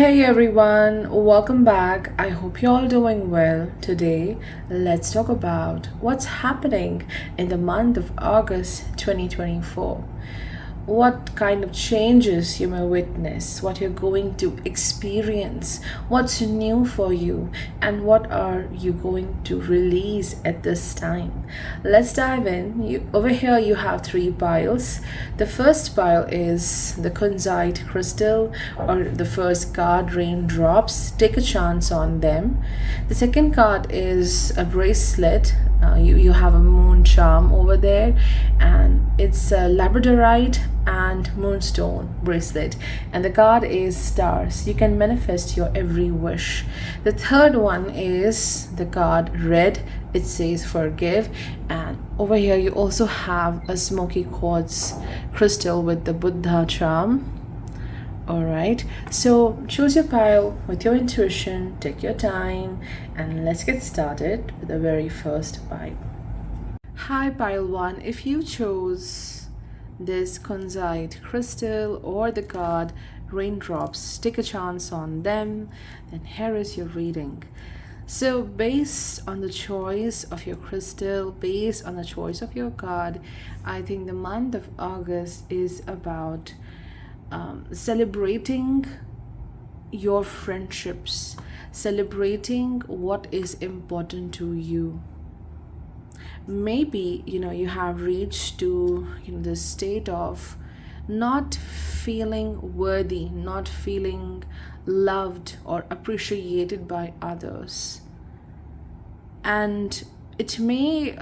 Hey everyone, welcome back. I hope you're all doing well. Today, let's talk about what's happening in the month of August 2024. What kind of changes you may witness, what you're going to experience, what's new for you, and what are you going to release at this time. Let's dive in. Over here, you have three piles. The first pile is the kunzite crystal, or the first card, raindrops. Take a chance on them. The second card is a bracelet. You have a moon charm over there, and it's a labradorite and moonstone bracelet, and the card is stars. You can manifest your every wish. The third one is the card red. It says forgive, and over here you also have a smoky quartz crystal with the Buddha charm. All right, so choose your pile with your intuition, take your time, and let's get started with the very first pile. Hi, pile one. If you chose this kunzite crystal or the card raindrops, take a chance on them, then here is your reading. So based on the choice of your crystal, based on the choice of your card, I think the month of August is about celebrating your friendships, celebrating what is important to you. Maybe you have reached to the state of not feeling worthy, not feeling loved or appreciated by others, and it may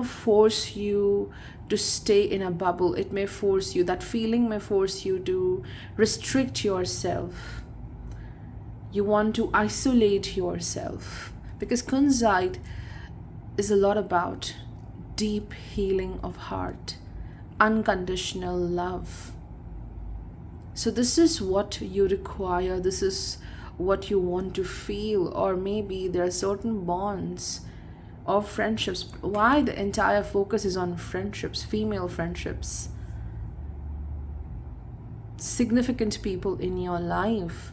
force you to stay in a bubble. It may force you, that feeling may force you to restrict yourself. You want to isolate yourself, because kunzite is a lot about deep healing of heart, unconditional love. So this is what you require, this is what you want to feel. Or maybe there are certain bonds or friendships. Why the entire focus is on friendships, female friendships, significant people in your life.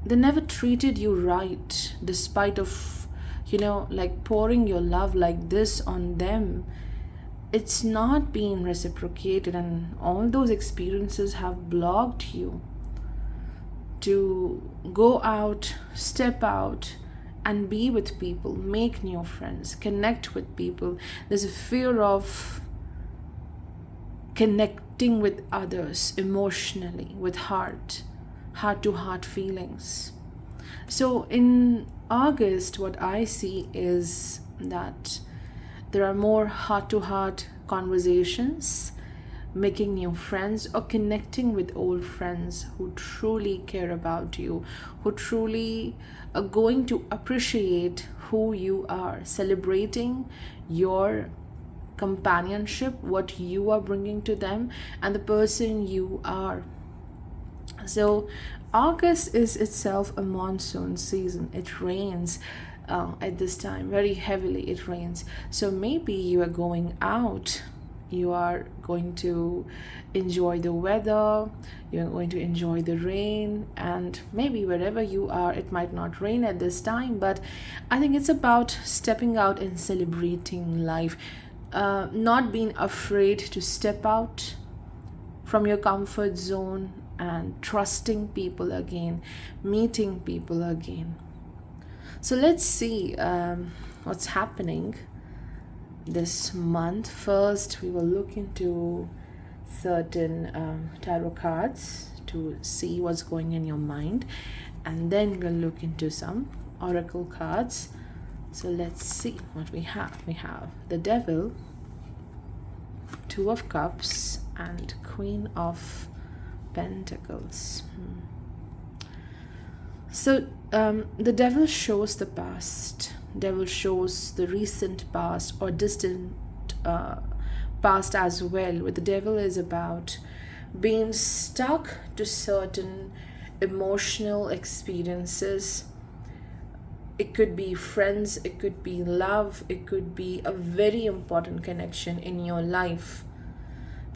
They never treated you right, despite of like pouring your love like this on them. It's not being reciprocated, and all those experiences have blocked you to go out, step out, and be with people, make new friends, connect with people. There's a fear of connecting with others emotionally, with heart to heart feelings. So in August, what I see is that there are more heart to heart conversations, making new friends, or connecting with old friends who truly care about you, who truly are going to appreciate who you are, celebrating your companionship, what you are bringing to them, and the person you are. So August is itself a monsoon season. It rains at this time very heavily. It rains, so maybe you are going out, you are going to enjoy the weather, you're going to enjoy the rain. And maybe wherever you are, it might not rain at this time, but I think it's about stepping out and celebrating life, not being afraid to step out from your comfort zone and trusting people again, meeting people again. So let's see what's happening this month. First, we will look into certain tarot cards to see what's going in your mind, and then we'll look into some oracle cards. So let's see what we have. We have the Devil, Two of Cups, and Queen of Pentacles. So the Devil shows the past. Devil shows the recent past or distant past as well. With the Devil is about being stuck to certain emotional experiences. It could be friends, it could be love, it could be a very important connection in your life.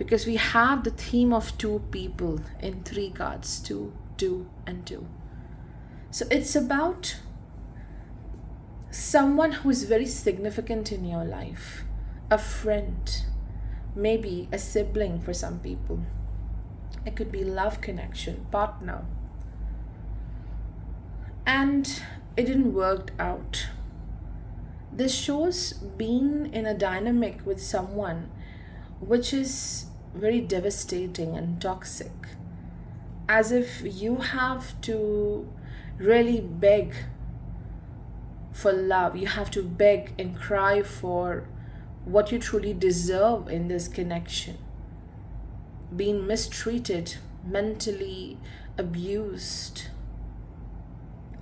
because we have the theme of two people in three cards, two, two, and two. So it's about someone who is very significant in your life, a friend, maybe a sibling for some people. It could be love connection, partner. And it didn't work out. This shows being in a dynamic with someone which is very devastating and toxic. As if you have to really beg for love. You have to beg and cry for what you truly deserve in this connection. Being mistreated, mentally abused.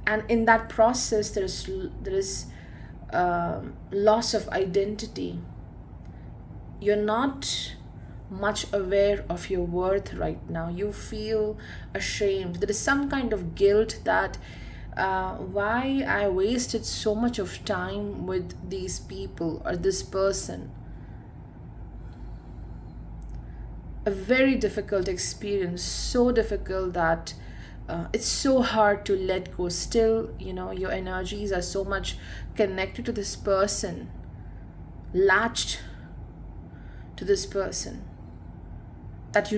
And in that process, there is loss of identity. You're not much aware of your worth right now. You feel ashamed. There is some kind of guilt that why I wasted so much of time with these people or this person. A very difficult experience, so difficult that it's so hard to let go. Still, your energies are so much connected to this person, latched to this person, that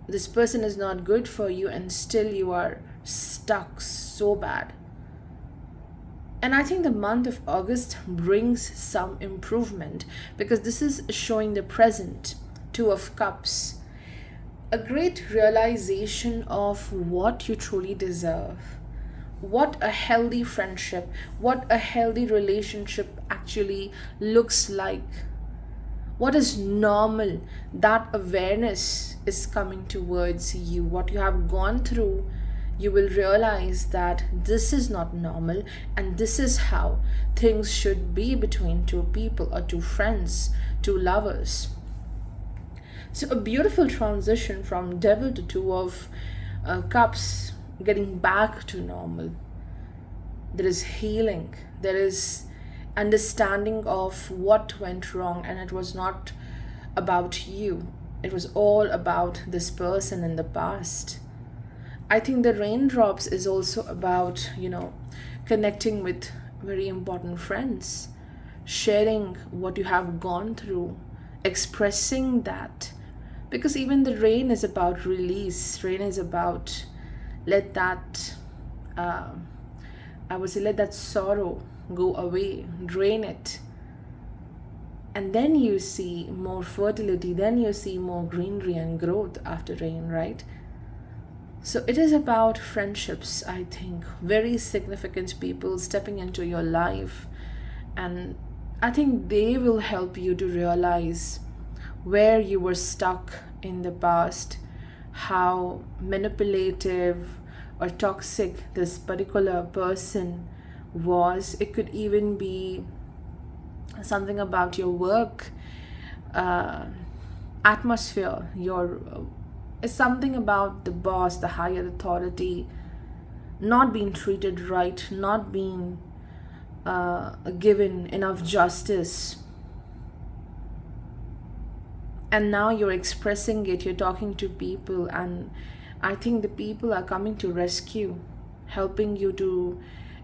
this person is not good for you, and still you are stuck so bad. And I think the month of August brings some improvement, because this is showing the present, Two of Cups, a great realization of what you truly deserve, what a healthy friendship, what a healthy relationship actually looks like, what is normal. That awareness is coming towards you. What you have gone through, you will realize that this is not normal, and this is how things should be between two people or two friends, two lovers. So a beautiful transition from Devil to Two of Cups, getting back to normal. There is healing. There is understanding of what went wrong, and it was not about you. It was all about this person in the past. I think the raindrops is also about, connecting with very important friends, sharing what you have gone through, expressing that. Because even the rain is about release. Rain is about let that sorrow go away, drain it. And then you see more fertility, then you see more greenery and growth after rain, right? So it is about friendships, I think. Very significant people stepping into your life. And I think they will help you to realize where you were stuck in the past, how manipulative or toxic this particular person was. It could even be something about your work atmosphere, it's something about the boss, the higher authority, not being treated right, not being given enough justice. And now you're expressing it, you're talking to people, and I think the people are coming to rescue, helping you to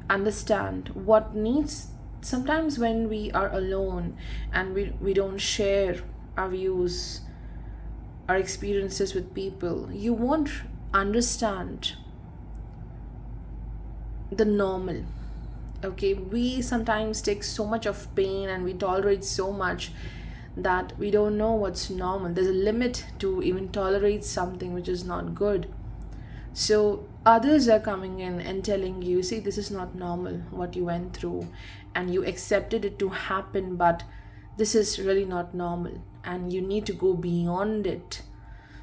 understand what needs. Sometimes when we are alone and we don't share our views, our experiences with people, you won't understand the normal. Okay, we sometimes take so much of pain and we tolerate so much that we don't know what's normal. There's a limit to even tolerate something which is not good. So others are coming in and telling you, see, this is not normal what you went through, and you accepted it to happen, but this is really not normal and you need to go beyond it.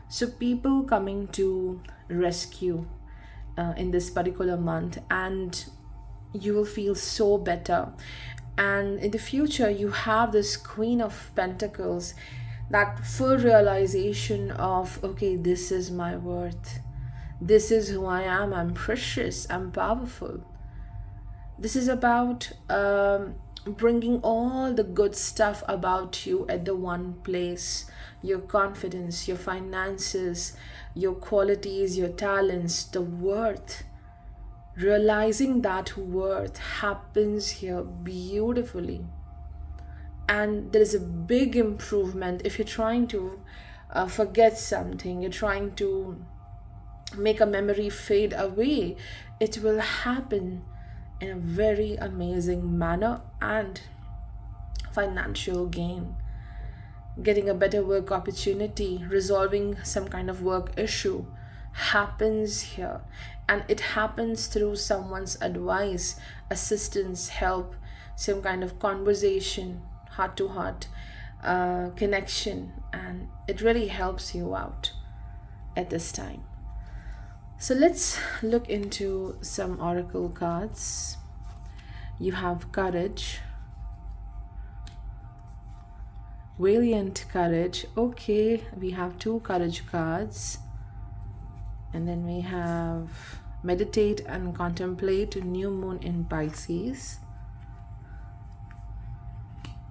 So people coming to rescue in this particular month, and you will feel so better. And in the future, you have this Queen of Pentacles, that full realization of, okay, this is my worth. This is who I am. I'm precious. I'm powerful. This is about bringing all the good stuff about you at the one place. Your confidence, your finances, your qualities, your talents, the worth. Realizing that worth happens here beautifully. And there is a big improvement if you're trying to forget something, you're trying to make a memory fade away. It will happen in a very amazing manner. And financial gain, getting a better work opportunity, resolving some kind of work issue happens here. And it happens through someone's advice, assistance, help, some kind of conversation, heart to heart connection. And it really helps you out at this time. So let's look into some oracle cards. You have courage, valiant courage. Okay, we have 2 courage cards. And then we have meditate and contemplate, new moon in Pisces.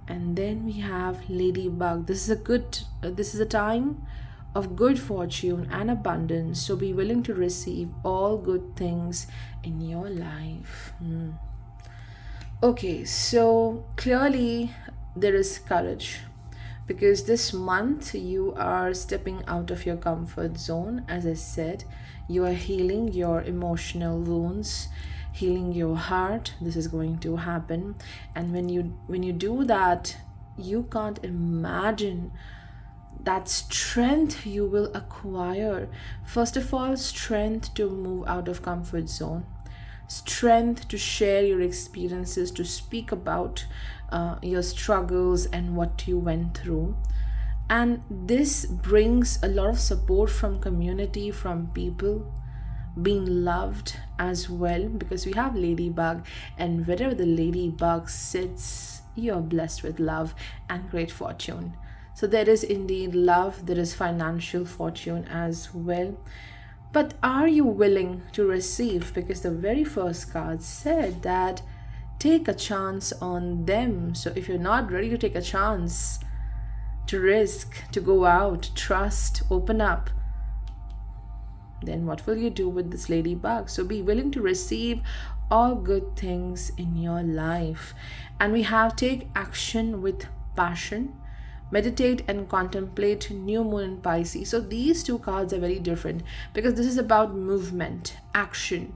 And then we have ladybug. This is a time of good fortune and abundance. So be willing to receive all good things in your life. Okay, so clearly there is courage, because this month you are stepping out of your comfort zone. As I said, you are healing your emotional wounds, healing your heart. This is going to happen. And when you do that, you can't imagine that strength you will acquire. First of all, strength to move out of comfort zone, strength to share your experiences, to speak about your struggles and what you went through. And this brings a lot of support from community, from people, being loved as well, because we have ladybug, and wherever the ladybug sits, you are blessed with love and great fortune. So there is indeed love, there is financial fortune as well. But are you willing to receive? Because the very first card said that take a chance on them. So if you're not ready to take a chance, to risk, to go out, trust, open up, then what will you do with this ladybug? So be willing to receive all good things in your life. And we have take action with passion, meditate and contemplate, new moon in Pisces. So these 2 cards are very different, because this is about movement, action.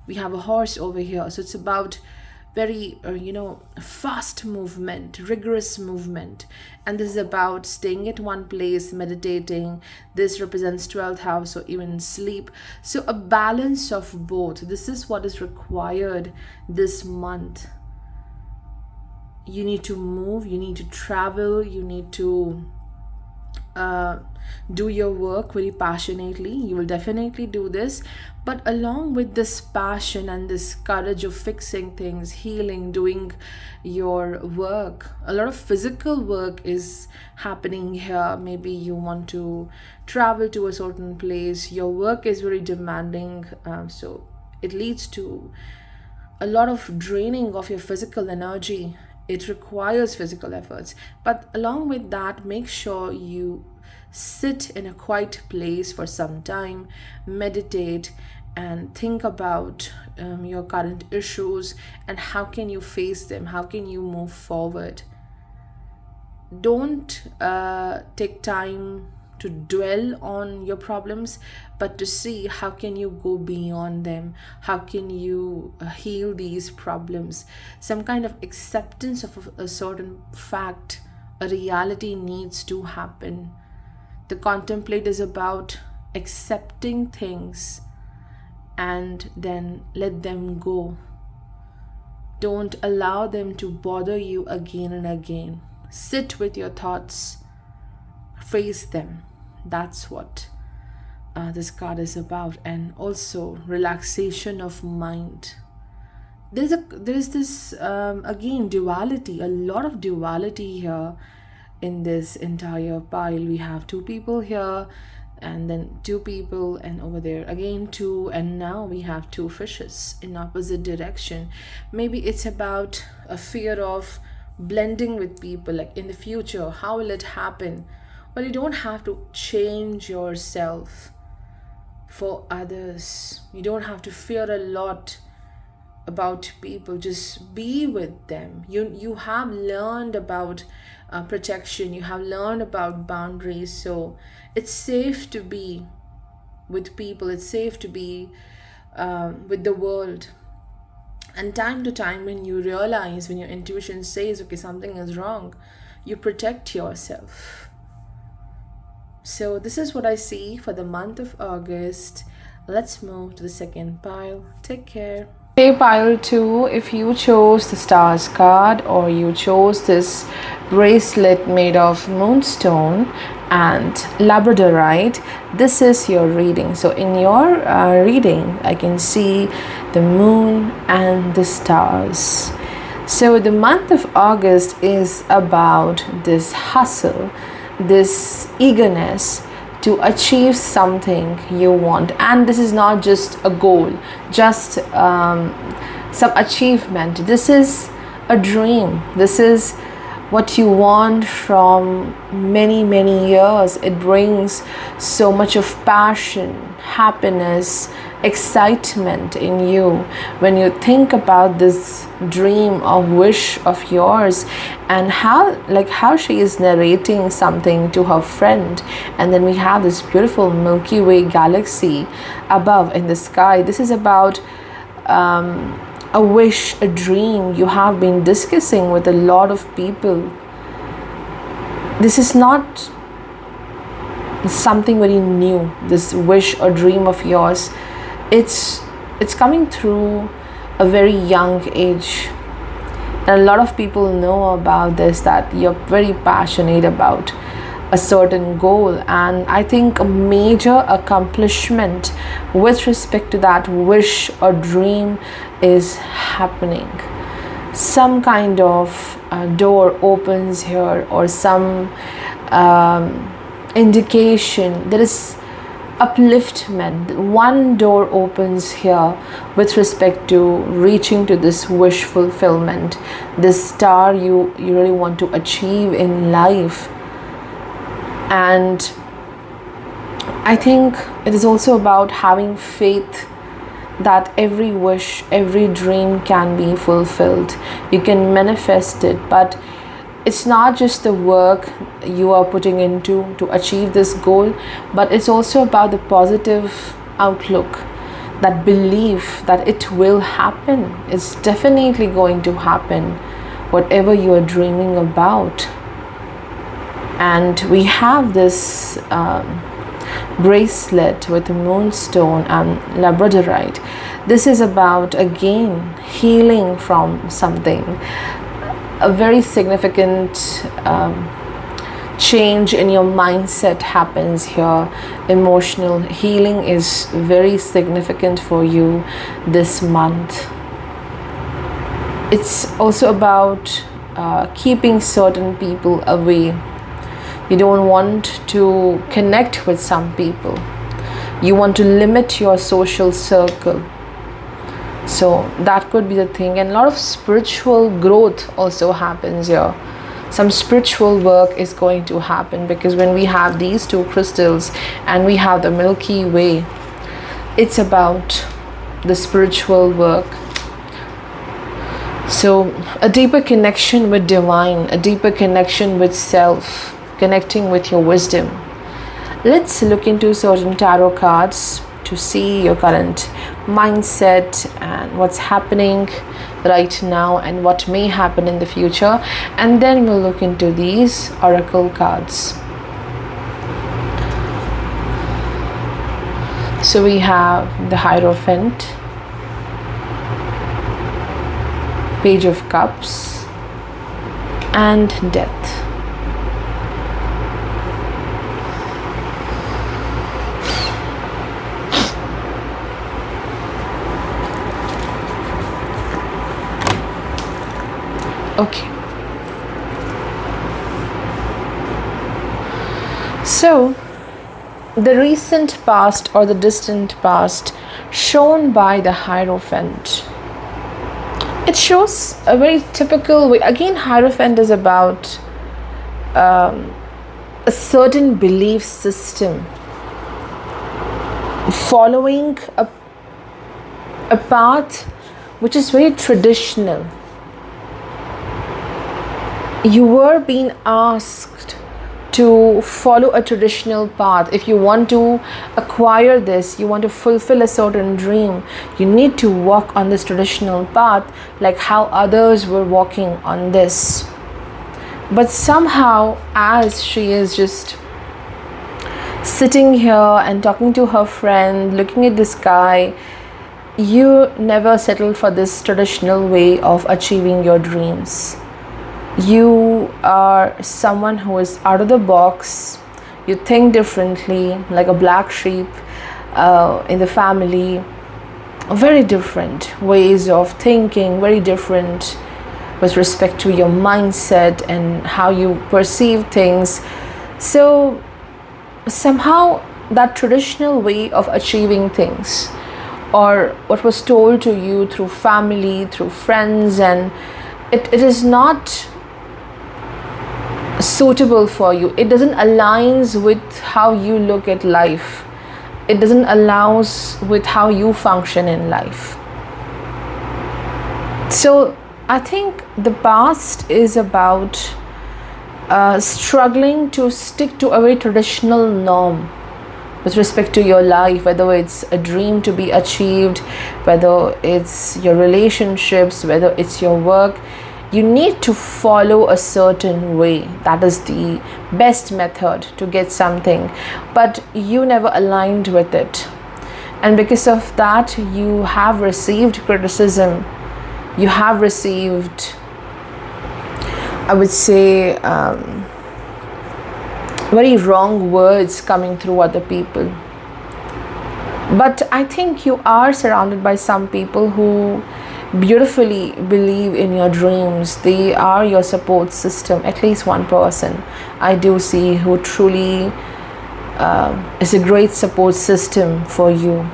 We have a horse over here, so it's about very fast movement, rigorous movement. And this is about staying at one place, meditating. This represents 12th house, or even sleep. So a balance of both, this is what is required this month. You need to move, you need to travel, you need to do your work very passionately. You will definitely do this, but along with this passion and this courage of fixing things, healing, doing your work, a lot of physical work is happening here. Maybe you want to travel to a certain place, your work is very demanding, so it leads to a lot of draining of your physical energy. It requires physical efforts. But along with that, make sure you sit in a quiet place for some time, meditate, and think about your current issues and how can you face them, how can you move forward. Don't take time to dwell on your problems, but to see how can you go beyond them, how can you heal these problems. Some kind of acceptance of a certain fact, a reality needs to happen. The contemplate is about accepting things and then let them go. Don't allow them to bother you again and again. Sit with your thoughts, face them. That's what this card is about. And also relaxation of mind. There's this again duality, a lot of duality here in this entire pile. We have 2 people here. and then two people, and over there again two, and now we have two fishes in opposite direction. Maybe it's about a fear of blending with people, like in the future how will it happen. Well, you don't have to change yourself for others. You don't have to fear a lot about people. Just be with them. You have learned about protection. You have learned about boundaries. So it's safe to be with people. It's safe to be with the world. And time to time, when you realize, when your intuition says, okay, something is wrong, you protect yourself. So this is what I see for the month of August. Let's move to the second pile. Take care. Okay, pile 2, if you chose the stars card, or you chose this bracelet made of moonstone and labradorite, this is your reading. So in your reading, I can see the moon and the stars. So the month of August is about this hustle, this eagerness to achieve something you want. And this is not just a goal, just some achievement. This is a dream. This is what you want from many years. It brings so much of passion, happiness, excitement in you when you think about this dream or wish of yours, and how she is narrating something to her friend, and then we have this beautiful Milky Way galaxy above in the sky. This is about a wish, a dream you have been discussing with a lot of people. This is not something very new, this wish or dream of yours. It's coming through a very young age, and a lot of people know about this, that you're very passionate about a certain goal. And I think a major accomplishment with respect to that wish or dream is happening. Some kind of door opens here, or some indication. There is upliftment. One door opens here with respect to reaching to this wish fulfillment, this star you really want to achieve in life. And I think it is also about having faith that every wish, every dream can be fulfilled. You can manifest it, but it's not just the work you are putting into to achieve this goal, but it's also about the positive outlook, that belief that it will happen. It's definitely going to happen, whatever you are dreaming about. And we have this bracelet with the moonstone and labradorite. This is about, again, healing from something. A very significant change in your mindset happens here. Emotional healing is very significant for you this month. It's also about keeping certain people away. You don't want to connect with some people. You want to limit your social circle. So that could be the thing. And a lot of spiritual growth also happens here. Some spiritual work is going to happen, because when we have these two crystals and we have the Milky Way, it's about the spiritual work. So a deeper connection with divine, a deeper connection with self, connecting with your wisdom. Let's look into certain tarot cards to see your current mindset and what's happening right now and what may happen in the future, and then we'll look into these oracle cards. So we have the Hierophant, Page of Cups, and Death. Okay, so the recent past or the distant past shown by the Hierophant. It shows a very typical way. Again, Hierophant is about a certain belief system, following a path which is very traditional. You were being asked to follow a traditional path. If you want to acquire this, you want to fulfill a certain dream, you need to walk on this traditional path like how others were walking on this. But somehow, as she is just sitting here and talking to her friend, looking at the sky, you never settled for this traditional way of achieving your dreams. You are someone who is out of the box. You think differently, like a black sheep in the family. Very different ways of thinking, very different with respect to your mindset and how you perceive things. So somehow that traditional way of achieving things, or what was told to you through family, through friends, and it is not suitable for you. It doesn't align with how you look at life. It doesn't allow with how you function in life. So I think the past is about struggling to stick to a very traditional norm with respect to your life, whether it's a dream to be achieved, whether it's your relationships, whether it's your work. You need to follow a certain way. That is the best method to get something, but you never aligned with it. And because of that, you have received criticism. You have received, I would say, very wrong words coming through other people. But I think you are surrounded by some people who beautifully believe in your dreams. They are your support system. At least one person I do see who truly is a great support system for you,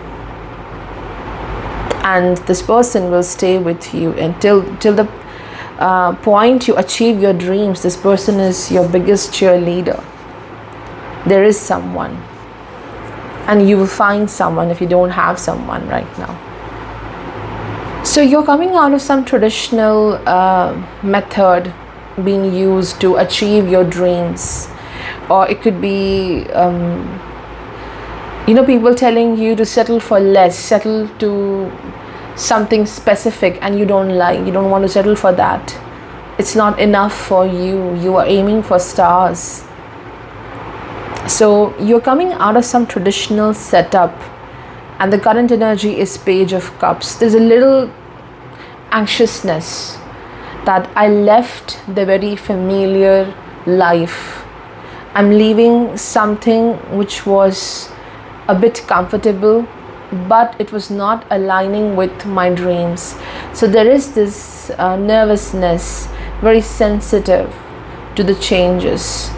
and this person will stay with you until the point you achieve your dreams. This person is your biggest cheerleader. There is someone, and you will find someone if you don't have someone right now. So you're coming out of some traditional method being used to achieve your dreams, or it could be people telling you to settle for less, settle to something specific, and you don't want to settle for that. It's not enough for you. You are aiming for stars. So you're coming out of some traditional setup, and the current energy is Page of Cups. There's a little anxiousness that I left the very familiar life. I'm leaving something which was a bit comfortable, but it was not aligning with my dreams. So there is this nervousness, very sensitive to the changes,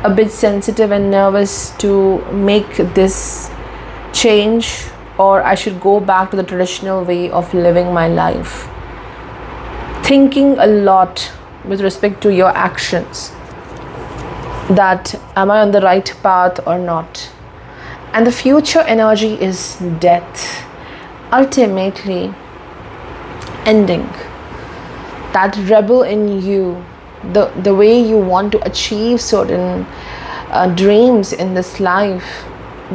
a bit sensitive and nervous to make this change, or I should go back to the traditional way of living my life. Thinking a lot with respect to your actions, that am I on the right path or not? And the future energy is death, ultimately ending. That rebel in you, the way you want to achieve certain dreams in this life,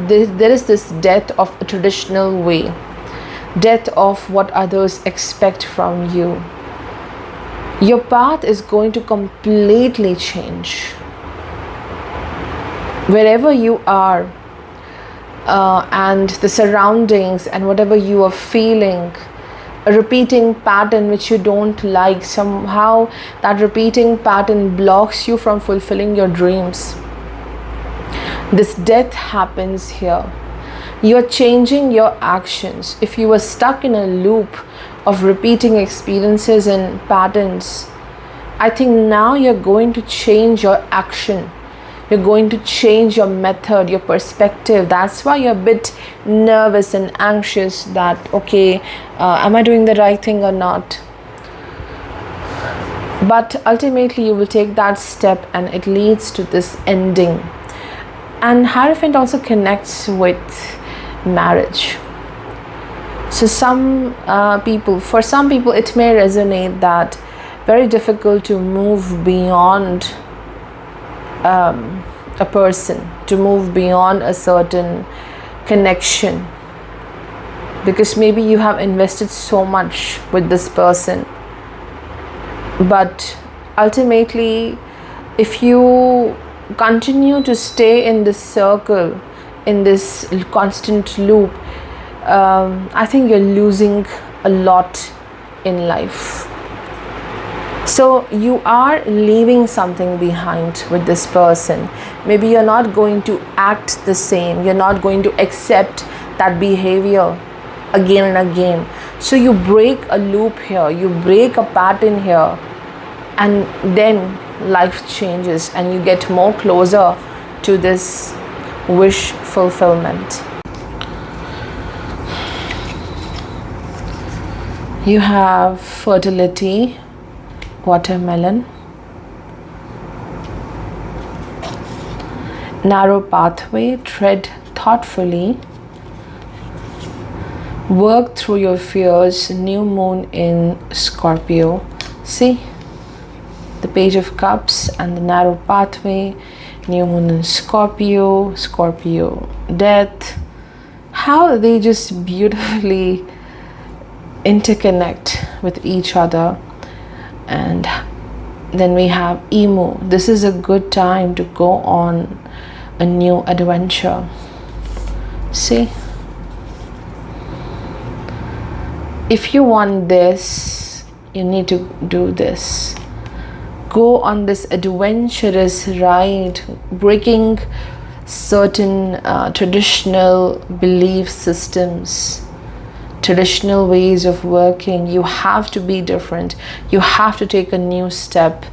there is this death of a traditional way, death of what others expect from you. Your path is going to completely change. Wherever you are, and the surroundings and whatever you are feeling, a repeating pattern which you don't like, somehow that repeating pattern blocks you from fulfilling your dreams. This death happens here. You are changing your actions. If you were stuck in a loop of repeating experiences and patterns, I think now you're going to change your action. You're going to change your method, your perspective. That's why you're a bit nervous and anxious that, okay, am I doing the right thing or not? But ultimately you will take that step and it leads to this ending. And Hierophant also connects with marriage. So for some people it may resonate that very difficult to move beyond a person, to move beyond a certain connection, because maybe you have invested so much with this person. But ultimately, if you continue to stay in this circle, in this constant loop, I think you're losing a lot in life. So you are leaving something behind with this person. Maybe you're not going to act the same. You're not going to accept that behavior again and again. So you break a loop here. You break a pattern here. And then life changes and you get more closer to this wish fulfillment. You have fertility, watermelon, narrow pathway, tread thoughtfully, work through your fears, new moon in Scorpio. See? The Page of Cups and the narrow pathway, new moon in Scorpio, Scorpio death. How they just beautifully interconnect with each other. And then we have Emu. This is a good time to go on a new adventure. See? If you want this, you need to do this. Go on this adventurous ride, breaking certain traditional belief systems, traditional ways of working. You have to be different. You have to take a new step,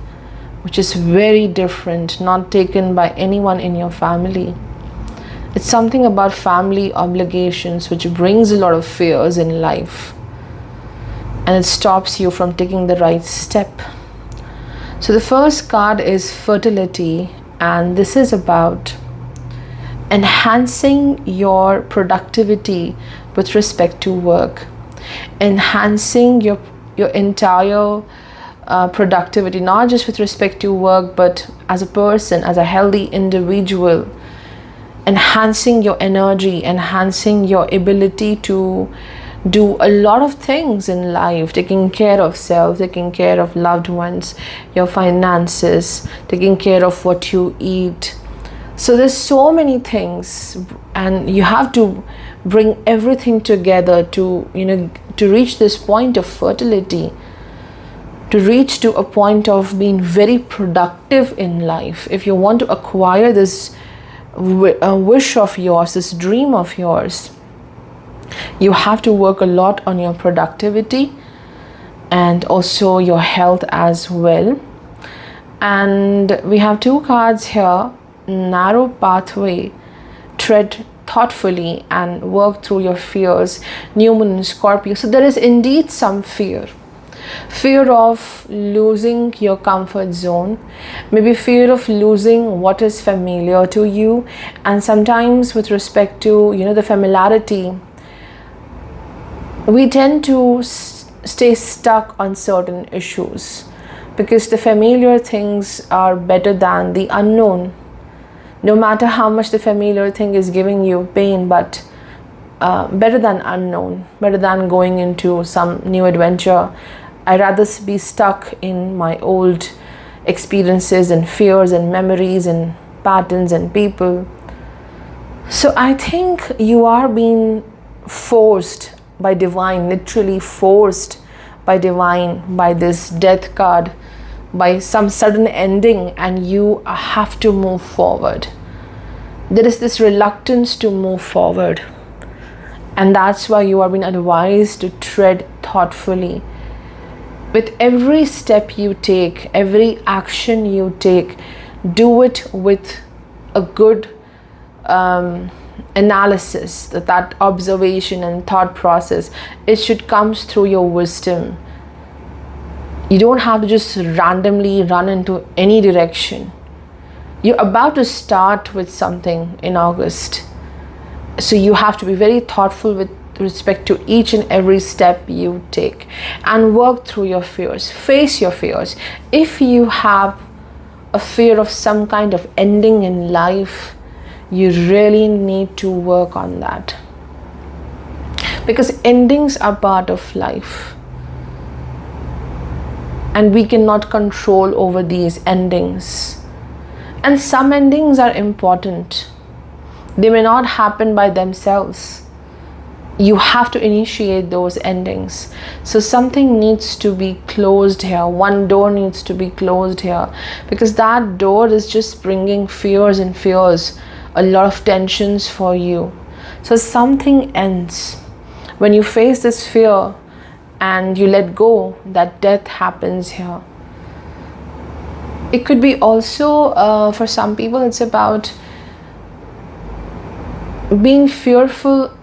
which is very different, not taken by anyone in your family. It's something about family obligations which brings a lot of fears in life, and it stops you from taking the right step. So the first card is fertility, and this is about enhancing your productivity with respect to work, enhancing your entire productivity, not just with respect to work, but as a person, as a healthy individual, enhancing your energy, enhancing your ability to do a lot of things in life, taking care of self, taking care of loved ones, your finances, taking care of what you eat. So there's so many things, and you have to bring everything together to reach this point of fertility, to reach to a point of being very productive in life. If you want to acquire this wish of yours, this dream of yours, you have to work a lot on your productivity and also your health as well. And we have two cards here: narrow pathway, tread thoughtfully and work through your fears, new moon in Scorpio. So there is indeed some fear of losing your comfort zone, maybe fear of losing what is familiar to you. And sometimes with respect to the familiarity, we tend to stay stuck on certain issues because the familiar things are better than the unknown. No matter how much the familiar thing is giving you pain, but better than unknown, better than going into some new adventure. I'd rather be stuck in my old experiences and fears and memories and patterns and people. So I think you are being forced by divine, literally forced by divine, by this death card, by some sudden ending, and you have to move forward. There is this reluctance to move forward, and that's why you are being advised to tread thoughtfully. With every step you take, every action you take, do it with a good analysis, that observation and thought process, it should come through your wisdom. You don't have to just randomly run into any direction. You're about to start with something in August, so you have to be very thoughtful with respect to each and every step you take, and work through your fears. Face your fears. If you have a fear of some kind of ending in life, you really need to work on that, because endings are part of life and we cannot control over these endings. And some endings are important. They may not happen by themselves. You have to initiate those endings. So something needs to be closed here. One door needs to be closed here, because that door is just bringing fears and fears, a lot of tensions for you. So something ends. When you face this fear and you let go, that death happens here. It could be also, for some people, it's about being fearful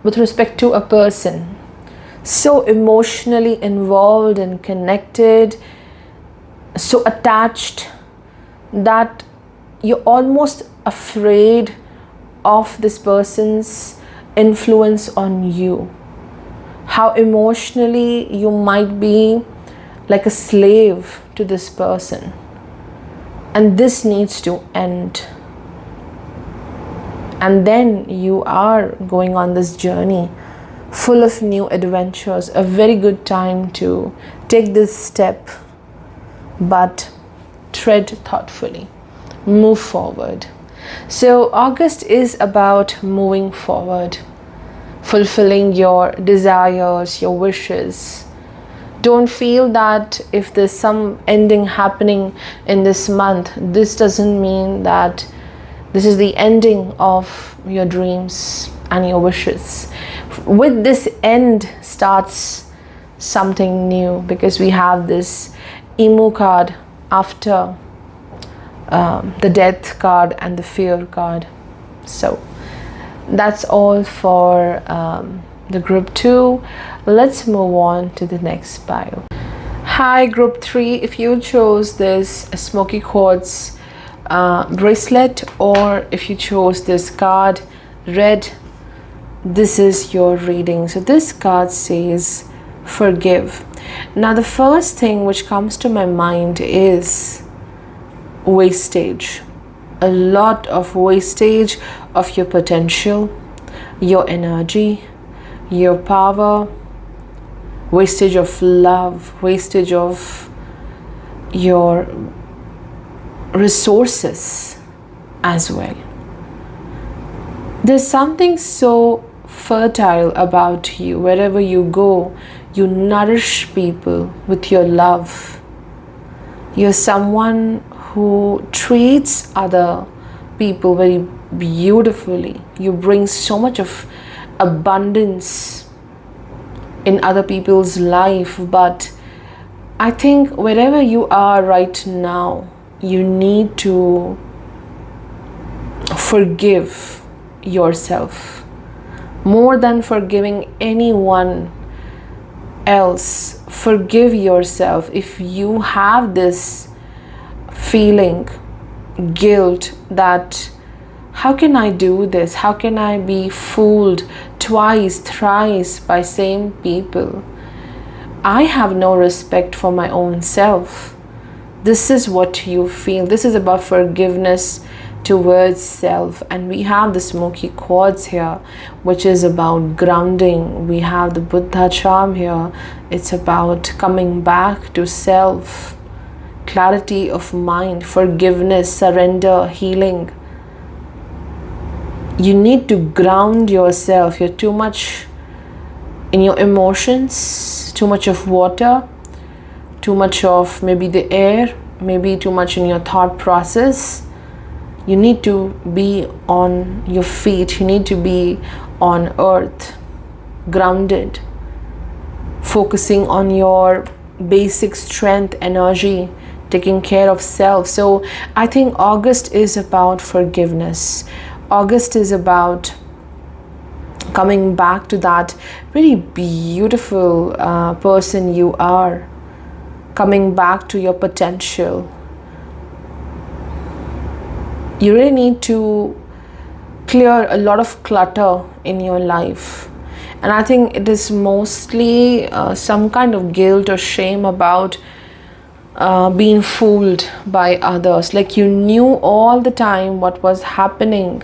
with respect to a person, so emotionally involved and connected, so attached that you're almost afraid of this person's influence on you. How emotionally you might be like a slave to this person. And this needs to end. And then you are going on this journey full of new adventures. A very good time to take this step, but tread thoughtfully. Move forward. So August is about moving forward, fulfilling your desires, your wishes. Don't feel that if there's some ending happening in this month, this doesn't mean that this is the ending of your dreams and your wishes. With this end starts something new, because we have this emu card after the death card and the fear card. So that's all for the group 2. Let's move on to the next pile. Hi group 3, if you chose this smoky quartz bracelet, or if you chose this card red, this is your reading. So this card says forgive. Now the first thing which comes to my mind is wastage. A lot of wastage of your potential, your energy, your power, wastage of love, wastage of your resources as well. There's something so fertile about you. Wherever you go, you nourish people with your love. You're someone who treats other people very beautifully. You bring so much of abundance in other people's life. But I think wherever you are right now, you need to forgive yourself more than forgiving anyone else. Forgive yourself. If you have this feeling, guilt, that how can I do this? How can I be fooled twice, thrice by same people? I have no respect for my own self. This is what you feel. This is about forgiveness towards self. And we have the smoky quartz here, which is about grounding. We have the Buddha charm here. It's about coming back to self, clarity of mind, forgiveness, surrender, healing. You need to ground yourself. You're too much in your emotions, too much of water, too much of maybe the air, maybe too much in your thought process. You need to be on your feet. You need to be on earth, grounded, focusing on your basic strength, energy, taking care of self. So I think August is about forgiveness. August is about coming back to that very beautiful person you are, coming back to your potential. You really need to clear a lot of clutter in your life. And I think it is mostly some kind of guilt or shame about being fooled by others. Like you knew all the time what was happening,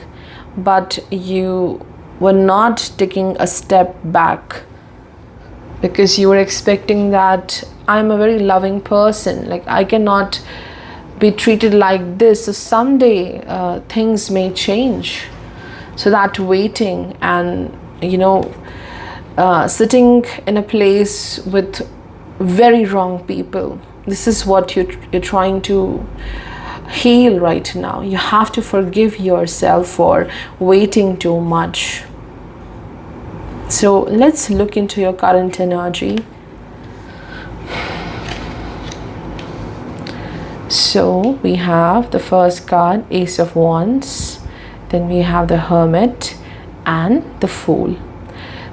but you were not taking a step back because you were expecting that I'm a very loving person. Like I cannot be treated like this. So someday things may change. So that waiting and, sitting in a place with very wrong people. This is what you're trying to heal right now. You have to forgive yourself for waiting too much. So let's look into your current energy. So we have the first card, Ace of Wands. Then we have the Hermit and the Fool.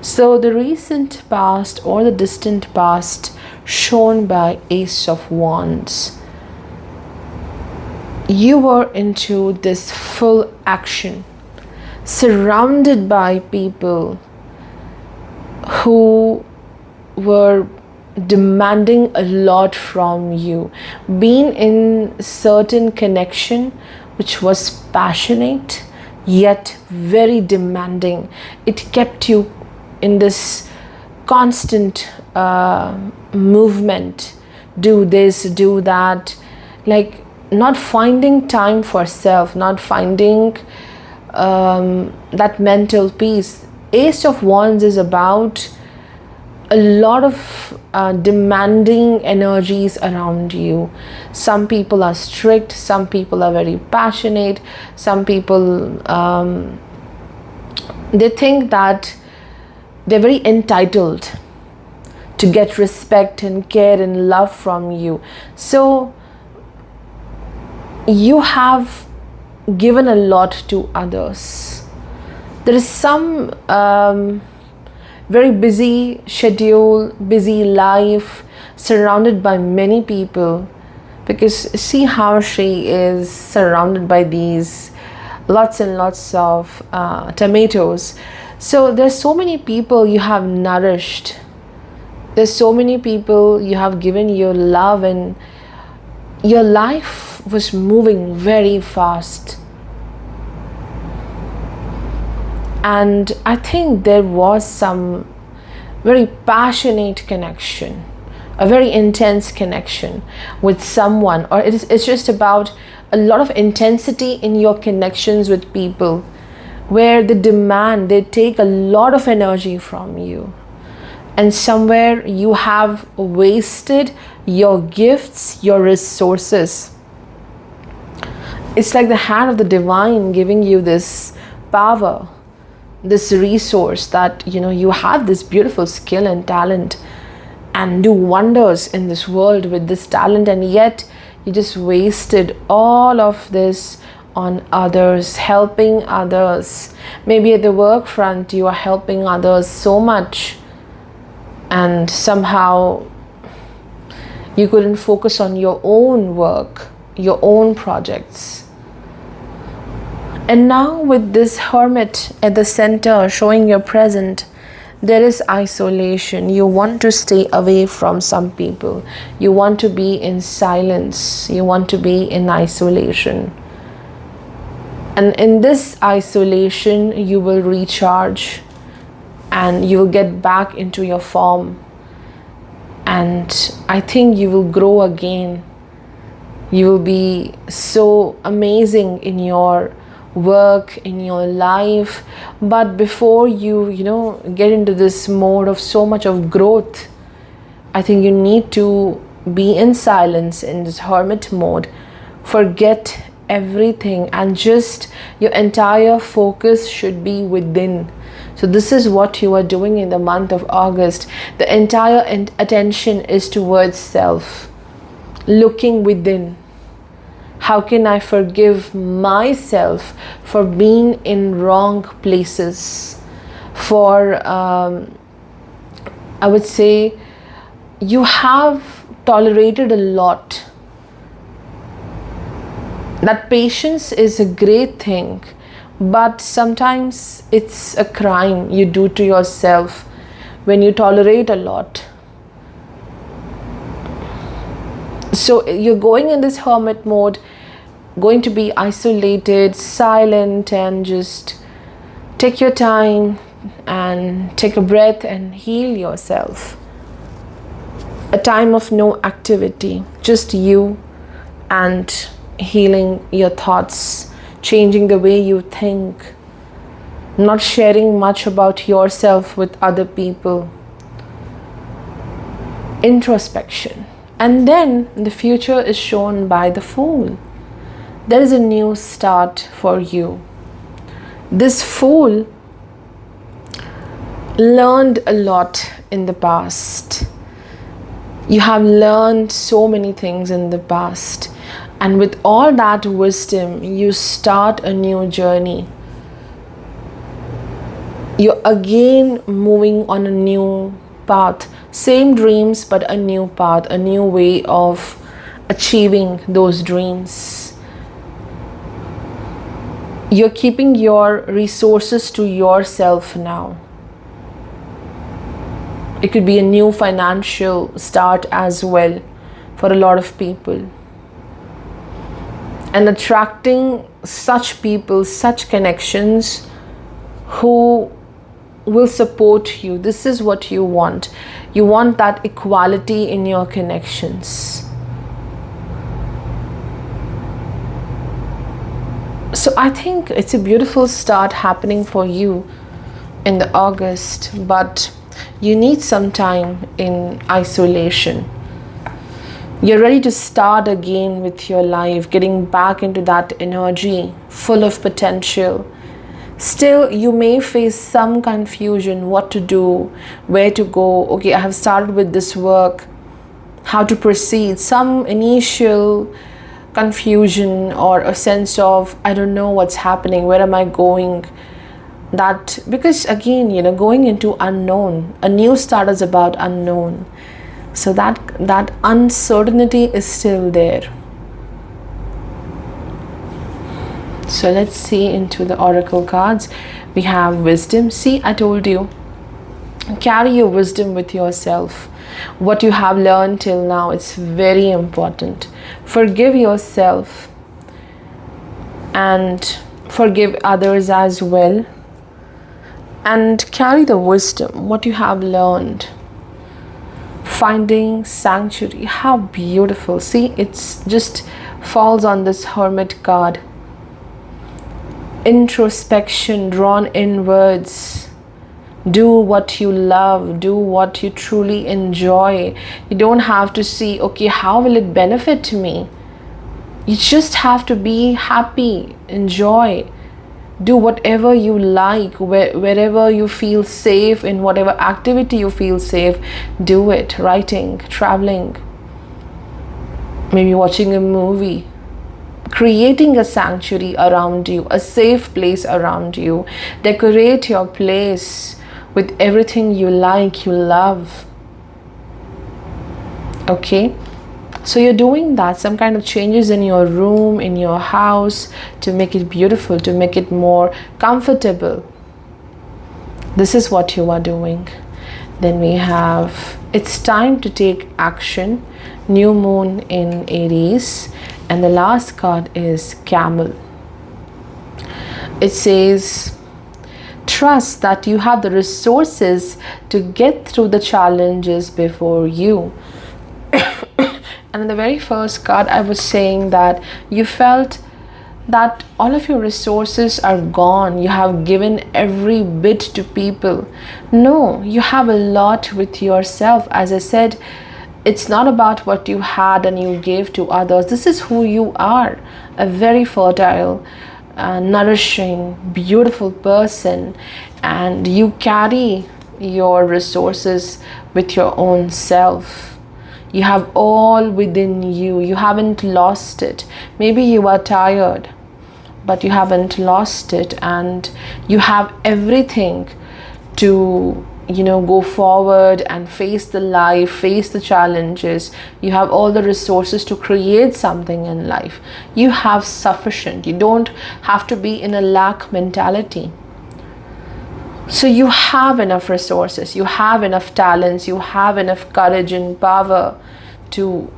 So the recent past or the distant past shown by Ace of Wands. You were into this full action, surrounded by people who were demanding a lot from you, being in certain connection which was passionate yet very demanding. It kept you in this constant movement, do this, do that, like not finding time for self, not finding that mental peace. Ace of Wands is about a lot of demanding energies around you. Some people are strict, some people are very passionate, some people they think that they're very entitled to get respect and care and love from you. So you have given a lot to others. There is some very busy schedule, busy life, surrounded by many people, because see how she is surrounded by these lots and lots of tomatoes. So there's so many people you have nourished. There's so many people you have given your love, and your life was moving very fast. And I think there was some very passionate connection, a very intense connection with someone, or it's just about a lot of intensity in your connections with people, where they take a lot of energy from you. And somewhere you have wasted your gifts, your resources. It's like the hand of the divine giving you this power, this resource, that you have this beautiful skill and talent and do wonders in this world with this talent, and yet you just wasted all of this on others, helping others. Maybe at the work front you are helping others so much, and somehow you couldn't focus on your own work, your own projects. And now with this Hermit at the center showing your present, there is isolation. You want to stay away from some people. You want to be in silence. You want to be in isolation. And in this isolation, you will recharge and you will get back into your form. And I think you will grow again. You will be so amazing in your work, in your life. But before you get into this mode of so much of growth, I think you need to be in silence, in this hermit mode. Forget everything, and just your entire focus should be within. So this is what you are doing in the month of August. The entire attention is towards self. looking within. How can I forgive myself for being in wrong places? For, I would say, you have tolerated a lot. That patience is a great thing, but sometimes it's a crime you do to yourself when you tolerate a lot. So you're going in this hermit mode, going to be isolated, silent, and just take your time and take a breath and heal yourself. A time of no activity, just you and healing your thoughts, changing the way you think, not sharing much about yourself with other people. Introspection. And then the future is shown by the Fool. There is a new start for you. This Fool learned a lot in the past. You have learned so many things in the past. And with all that wisdom, you start a new journey. You're again moving on a new path. Same dreams, but a new path, a new way of achieving those dreams. You're keeping your resources to yourself now. It could be a new financial start as well for a lot of people. And attracting such people, such connections who will support you. This is what you want. You want that equality in your connections. So I think it's a beautiful start happening for you in the August, but you need some time in isolation. You're ready to start again with your life, getting back into that energy, full of potential. Still, you may face some confusion, what to do, where to go. Okay, I have started with this work, how to proceed. Some initial confusion or a sense of, I don't know what's happening, where am I going? That, because again, going into unknown. A new start is about unknown. So that uncertainty is still there. So let's see into the oracle cards. We have wisdom. See, I told you, carry your wisdom with yourself. What you have learned till now, it's very important. Forgive yourself and forgive others as well. And carry the wisdom, what you have learned. Finding sanctuary. How beautiful. See, it's just falls on this hermit card. Introspection, drawn inwards. Do what you love. Do what you truly enjoy. You don't have to see, okay, how will it benefit me? You just have to be happy, enjoy. Do whatever you like, wherever you feel safe, in whatever activity you feel safe, do it. Writing, traveling, maybe watching a movie. Creating a sanctuary around you, a safe place around you. Decorate your place with everything you like, you love. Okay? So you're doing that, some kind of changes in your room, in your house, to make it beautiful, to make it more comfortable. This is what you are doing. Then we have, it's time to take action. New moon in Aries. And the last card is Camel. It says, trust that you have the resources to get through the challenges before you. And in the very first card, I was saying that you felt that all of your resources are gone. You have given every bit to people. No, you have a lot with yourself. As I said, it's not about what you had and you gave to others. This is who you are. A very fertile, nourishing, beautiful person. And you carry your resources with your own self. You have all within you. You haven't lost it. Maybe you are tired, but you haven't lost it, and you have everything to go forward and face the life, face the challenges. You have all the resources to create something in life. You have sufficient. You don't have to be in a lack mentality. So you have enough resources, you have enough talents, you have enough courage and power to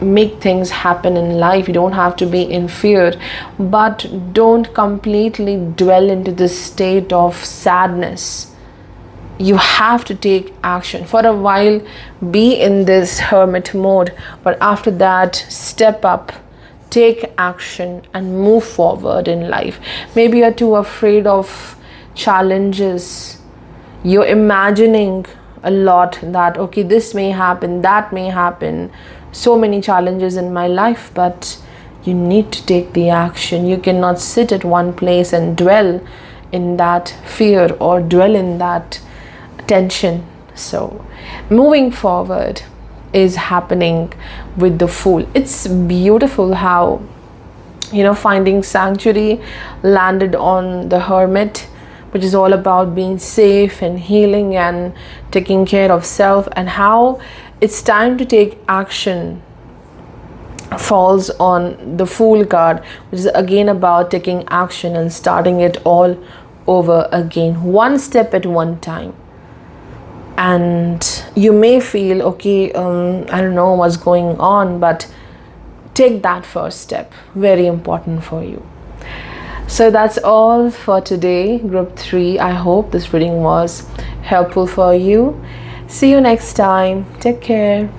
make things happen in life. You don't have to be in fear, but don't completely dwell into this state of sadness. You have to take action. For a while, be in this hermit mode, but after that, step up, take action, and move forward in life. Maybe you're too afraid of challenges. You're imagining a lot that, okay, this may happen, that may happen, so many challenges in my life, but you need to take the action. You cannot sit at one place and dwell in that fear or dwell in that tension. So moving forward is happening with the Fool. It's beautiful how finding sanctuary landed on the Hermit, which is all about being safe and healing and taking care of self, and how it's time to take action falls on the Fool card, which is again about taking action and starting it all over again, one step at one time. And you may feel, okay, I don't know what's going on, but take that first step. Very important for you. So that's all for today, group 3. I hope this reading was helpful for you. See you next time. Take care.